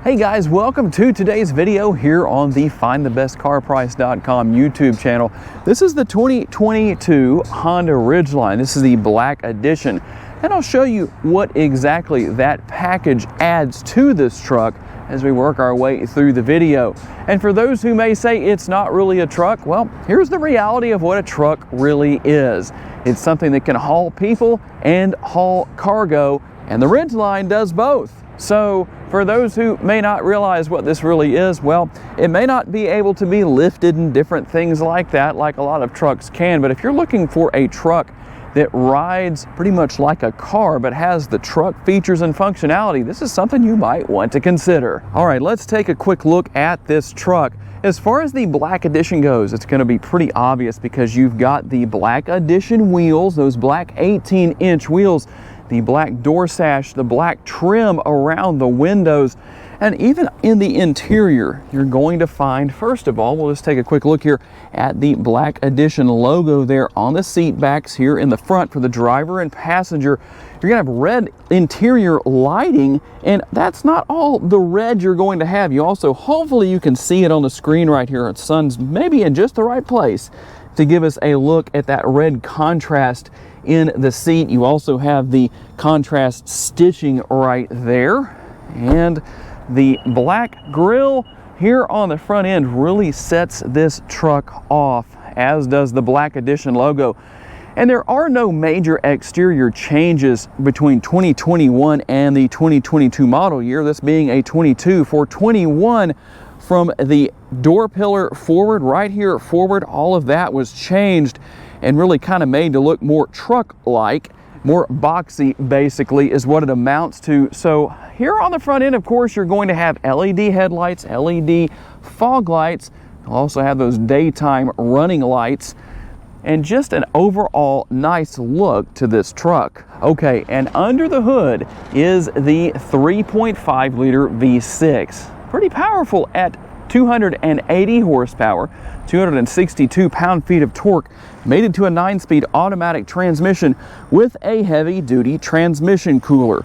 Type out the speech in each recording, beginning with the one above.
Hey guys, welcome to today's video here on the FindTheBestCarPrice.com YouTube channel. This is the 2022 Honda Ridgeline. This is the Black Edition, and I'll show you what exactly that package adds to this truck as we work our way through the video. And for those who may say it's not really a truck, well, here's the reality of what a truck really is. It's something that can haul people and haul cargo, and the Ridgeline does both. So for those who may not realize what this really is, well, it may not be able to be lifted and different things like that, like a lot of trucks can, but if you're looking for a truck that rides pretty much like a car but has the truck features and functionality, this is something you might want to consider. All right, let's take a quick look at this truck. As far as the Black Edition goes, it's going to be pretty obvious because you've got the Black Edition wheels, those black 18-inch wheels, the black door sash, the black trim around the windows, and even in the interior, you're going to find, first of all, we'll just take a quick look here at the Black Edition logo there on the seat backs here in the front for the driver and passenger. You're gonna have red interior lighting, and that's not all the red you're going to have. You also, hopefully you can see it on the screen right here. The sun's maybe in just the right place to give us a look at that red contrast in the seat. You also have the contrast stitching right there, and the black grille here on the front end really sets this truck off, as does the Black Edition logo. And there are no major exterior changes between 2021 and the 2022 model year, this being a 22. For 21, from the door pillar forward, right here forward, all of that was changed and really kind of made to look more truck-like, more boxy basically is what it amounts to. So here on the front end, of course, you're going to have LED headlights, LED fog lights. You'll also have those daytime running lights, and just an overall nice look to this truck. Okay, and under the hood is the 3.5 liter V6. Pretty powerful at 280 horsepower, 262 pound-feet of torque, mated to a 9-speed automatic transmission with a heavy-duty transmission cooler.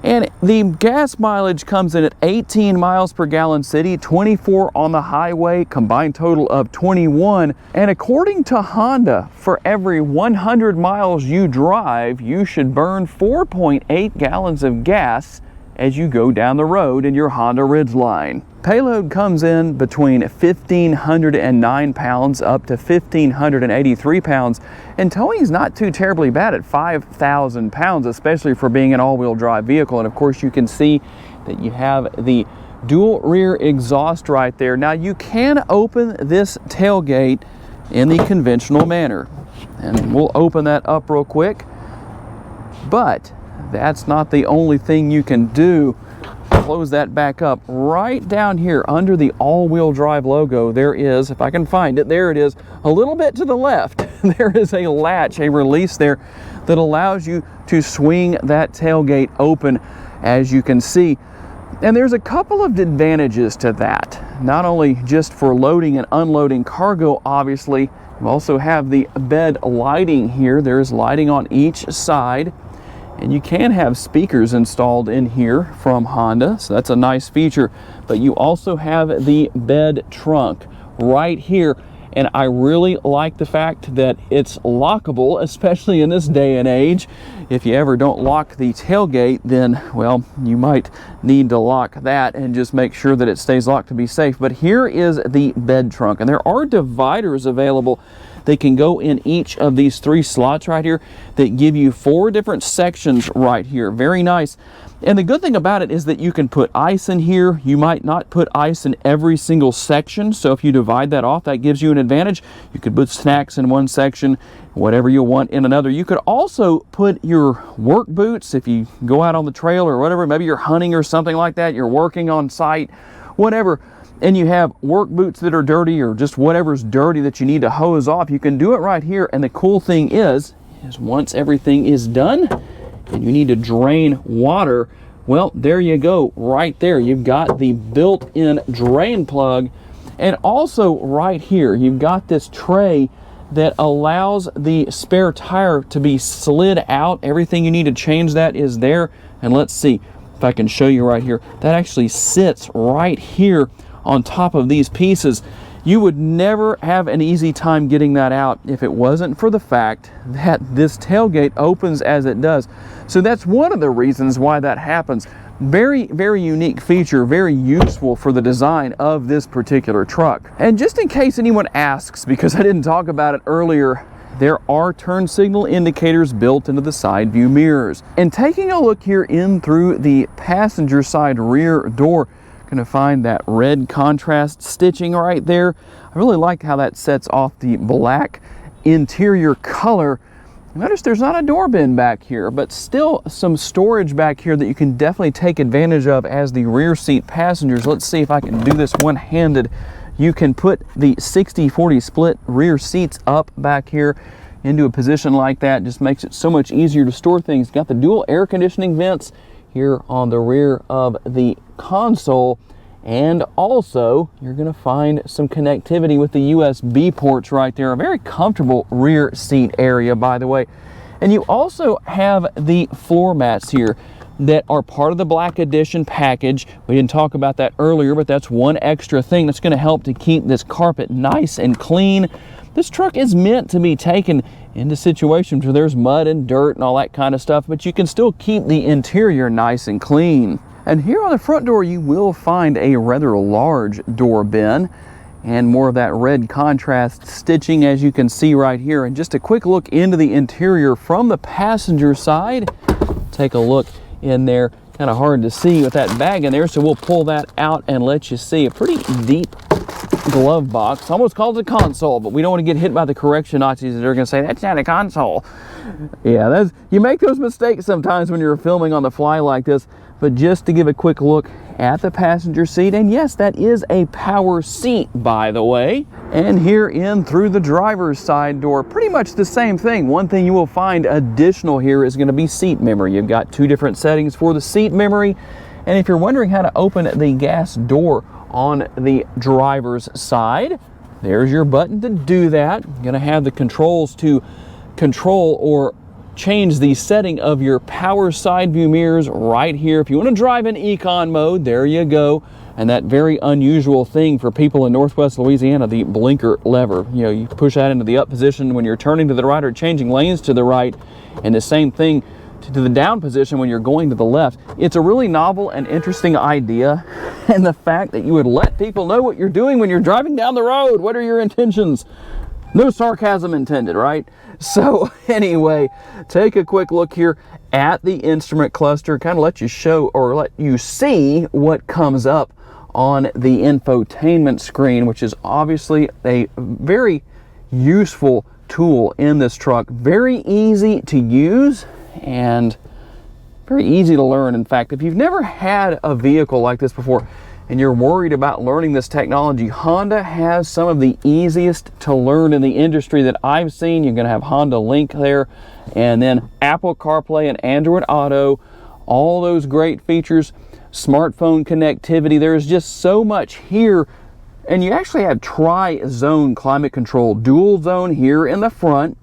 And the gas mileage comes in at 18 miles per gallon city, 24 on the highway, combined total of 21. And according to Honda, for every 100 miles you drive, you should burn 4.8 gallons of gas as you go down the road in your Honda Ridgeline. Payload comes in between 1,509 pounds up to 1,583 pounds, and towing is not too terribly bad at 5,000 pounds, especially for being an all-wheel drive vehicle. And of course you can see that you have the dual rear exhaust right there. Now you can open this tailgate in the conventional manner, and we'll open that up real quick, but that's not the only thing you can do. Close that back up. Right down here under the all-wheel drive logo, there is, if I can find it, there it is, a little bit to the left, there is a latch, a release there that allows you to swing that tailgate open, as you can see. And there's a couple of advantages to that. Not only just for loading and unloading cargo, obviously, you also have the bed lighting here. There's lighting on each side. And you can have speakers installed in here from Honda, so that's a nice feature. But you also have the bed trunk right here, and I really like the fact that it's lockable, especially in this day and age. If you ever don't lock the tailgate, then, well, you might need to lock that and just make sure that it stays locked to be safe. But here is the bed trunk, and there are dividers available. They can go in each of these 3 slots right here that give you 4 different sections right here. Very nice. And the good thing about it is that you can put ice in here. You might not put ice in every single section, so if you divide that off, that gives you an advantage. You could put snacks in one section, whatever you want in another. You could also put your work boots if you go out on the trail or whatever. Maybe you're hunting or something like that. You're working on site, whatever. And you have work boots that are dirty or just whatever's dirty that you need to hose off, you can do it right here. And the cool thing is once everything is done and you need to drain water, well, there you go, right there. You've got the built-in drain plug. And also right here, you've got this tray that allows the spare tire to be slid out. Everything you need to change that is there. And let's see, if I can show you right here, that actually sits right here on top of these pieces. You would never have an easy time getting that out if it wasn't for the fact that this tailgate opens as it does. So that's one of the reasons why that happens. Very, very unique feature, very useful for the design of this particular truck. And just in case anyone asks, because I didn't talk about it earlier, there are turn signal indicators built into the side view mirrors. And taking a look here in through the passenger side rear door, going to find that red contrast stitching right there. I really like how that sets off the black interior color. Notice there's not a door bin back here, but still some storage back here that you can definitely take advantage of as the rear seat passengers. Let's see if I can do this one-handed. You can put the 60-40 split rear seats up back here into a position like that. Just makes it so much easier to store things. Got the dual air conditioning vents here on the rear of the console, and also you're going to find some connectivity with the USB ports right there. A very comfortable rear seat area, by the way. And you also have the floor mats here that are part of the Black Edition package. We didn't talk about that earlier, but that's one extra thing that's going to help to keep this carpet nice and clean. This truck is meant to be taken into situations where there's mud and dirt and all that kind of stuff, but you can still keep the interior nice and clean. And here on the front door, you will find a rather large door bin and more of that red contrast stitching, as you can see right here. And just a quick look into the interior from the passenger side. Take a look in there. Kind of hard to see with that bag in there, so we'll pull that out and let you see a pretty deep glove box. Almost called it a console, but we don't want to get hit by the correction Nazis that are going to say that's not a console. Yeah, you make those mistakes sometimes when you're filming on the fly like this. But just to give a quick look at the passenger seat, and yes, that is a power seat, by the way. And here in through the driver's side door, pretty much the same thing. One thing you will find additional here is going to be seat memory. You've got two different settings for the seat memory. And if you're wondering how to open the gas door on the driver's side, there's your button to do that. You're going to have the controls to control or change the setting of your power side view mirrors right here. If you want to drive in econ mode, there you go. And that very unusual thing for people in Northwest Louisiana, the blinker lever. You know, you push that into the up position when you're turning to the right or changing lanes to the right, and the same thing to the down position when you're going to the left. It's a really novel and interesting idea, and the fact that you would let people know what you're doing when you're driving down the road. What are your intentions? No sarcasm intended, right? So anyway, take a quick look here at the instrument cluster, kind of let you show or let you see what comes up on the infotainment screen, which is obviously a very useful tool in this truck. Very easy to use and very easy to learn. In fact, if you've never had a vehicle like this before and you're worried about learning this technology, Honda has some of the easiest to learn in the industry that I've seen. You're going to have Honda Link there, and then Apple CarPlay and Android Auto, all those great features, smartphone connectivity. There's just so much here. And you actually have tri-zone climate control, dual zone here in the front,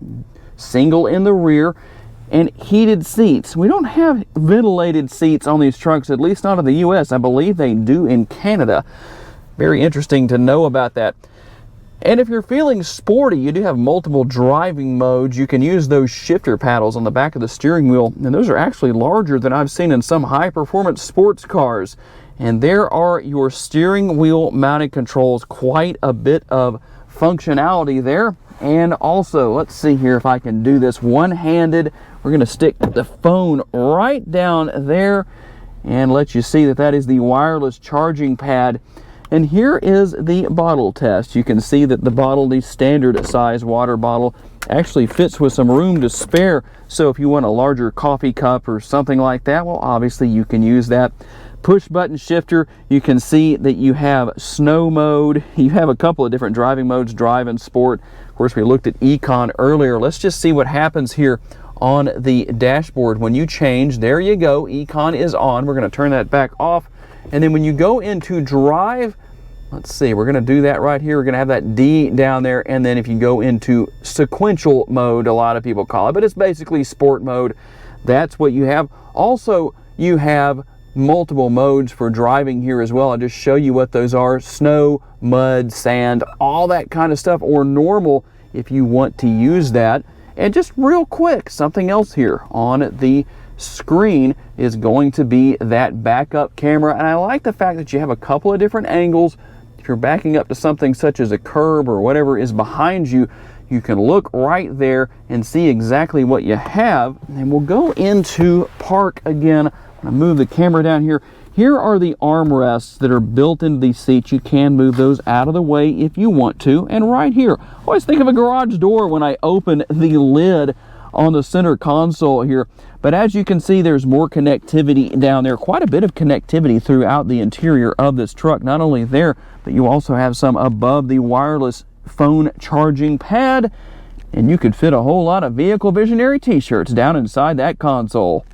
single in the rear, and heated seats. We don't have ventilated seats on these trucks, at least not in the US. I believe they do in Canada. Very interesting to know about that. And if you're feeling sporty, you do have multiple driving modes. You can use those shifter paddles on the back of the steering wheel, and those are actually larger than I've seen in some high-performance sports cars. And there are your steering wheel mounted controls, quite a bit of functionality there. And also, let's see here if I can do this one-handed. We're going to stick the phone right down there and let you see that that is the wireless charging pad. And here is the bottle test. You can see that the bottle, the standard size water bottle, actually fits with some room to spare. So if you want a larger coffee cup or something like that, well, obviously you can use that. Push button shifter, you can see that you have snow mode. You have a couple of different driving modes, drive and sport. Of course, we looked at econ earlier. Let's just see what happens here on the dashboard. When you change, there you go, econ is on. We're going to turn that back off. And then when you go into drive, let's see, we're going to do that right here. We're going to have that D down there. And then if you go into sequential mode, a lot of people call it, but it's basically sport mode. That's what you have. Also, you have multiple modes for driving here as well. I'll just show you what those are: snow, mud, sand, all that kind of stuff, or normal if you want to use that. And just real quick, something else here on the screen is going to be that backup camera, and I like the fact that you have a couple of different angles. If you're backing up to something such as a curb or whatever is behind you, you can look right there and see exactly what you have. And we'll go into park again. I'm going to move the camera down here. Here are the armrests that are built into these seats. You can move those out of the way if you want to. And right here, always think of a garage door when I open the lid on the center console here. But as you can see, there's more connectivity down there, quite a bit of connectivity throughout the interior of this truck. Not only there, but you also have some above the wireless phone charging pad, and you could fit a whole lot of Vehicle Visionary t-shirts down inside that console.